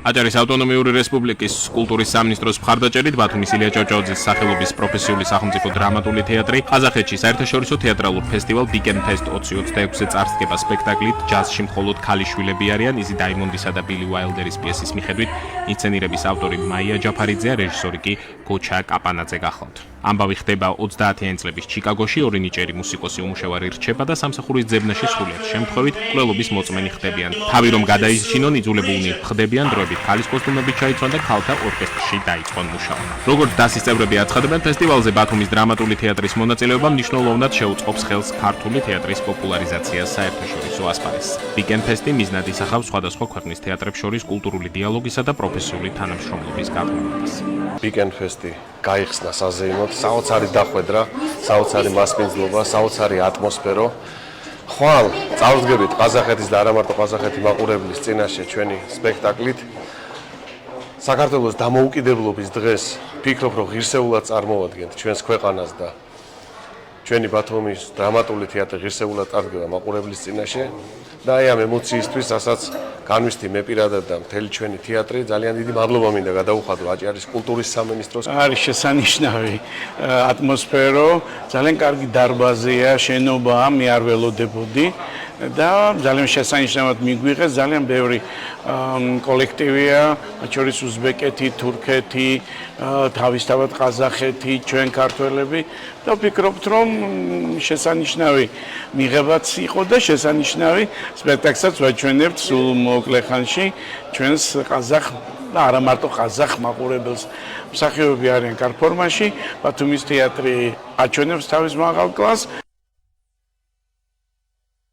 აჭარის ავტონომიური რესპუბლიკის კულტურის სამინისტროს მხარდაჭერით ბათუმის ილია ჭავჭავაძის სახელობის პროფესიული სახელმწიფო დრამატული თეატრი ყაზახეთში საერთაშორისო თეატრალურ ფესტივალ Weekend Fest 2026-ზე წარსდგება სპექტაკლით ჯაზში მხოლოდ ქალიშვილები არიან იზი დაიმონდისა და ბილი უაილდერის პიესის მიხედვით ინსცენირების ავტორი მაია ჯაფარიძე, რეჟისორი კი გოჩა კაპანაძე გახლავთ. ამბავი ხდება 30-იანი წლების ჩიკაგოში, ორი ნიჭიერი მუსიკოსი უმუშევარი რჩება და სამსახურის ძებნაში სრულიად შემთხვევით კვლელობის მოწმენი ხდებიან. თავი რომ გადაისჩინონ, იძულებულნი ხდებიან დროებით ქალის კოსტუმები ჩაიცვან და ქალთა ორკესტრში დაიწყონ მუშაობა. როგორც დასის წევრები აცხადებენ, ფესტივალზე ბათუმის დრამატული თეატრის მონაწილეობა მნიშვნელოვნად შეუწყობს ხელს ქართული თეატრის პოპულარიზაციას საერთაშორისო ასპარეზზე. Weekend Fest-ი მიზნად ისახავს სხვადასხვა ქვეყნის თეატრებს შორის კულტურული დიალოგისა და პროფესიული თანამშრომლობის გაღრმავებას. Weekend Fest-ი გაიხსნა საზეიმოდ, საოცარი დახვედრა, საოცარი მასპინძლობა, საოცარი ატმოსფერო. ხვალ წავსდგებით ყაზახეთის და არა მარტო ყაზახეთის მაყურებლის წინაშე ჩვენი სპექტაკლით. საქართველოს დამოუკიდებლობის დღეს ფიქრობ, რომ ღირსეულად წარმოვადგენთ ჩვენს ქვეყანას და ჩვენი ბათუმის დრამატული თეატრი ღირსეულად წარდგება მაყურებლის წინაშე. და აი ამ ემოციისთვის, რასაც განვისთი მე პირადად და მთელი ჩვენი თეატრი, ძალიან დიდი მადლობა მინდა გადაუხადო აჭარის კულტურის სამინისტროს. არის შესანიშნავი ატმოსფერო, ძალიან კარგი დარბაზია, შენობაა, მე არ ველოდებოდი და ძალიან შესანიშნავად მიგვიღეს, ძალიან ბევრი კოლექტივია, მათ შორის უზბეკეთი, თურქეთი, თავისთავად ყაზახეთი, ჩვენ ქართველები და ვფიქრობთ, რომ შესანიშნავი მიღებაც იყო და შესანიშნავი სპექტაკლსაც ვაჩვენებთ სულ მოკლე ხანში ჩვენს ყაზახ და არა მარტო ყაზახ მაყურებელს. მსახიობები არიან კარფორმაში, ბათუმის თეატრი აჩვენებს თავის მაღალ კლასს.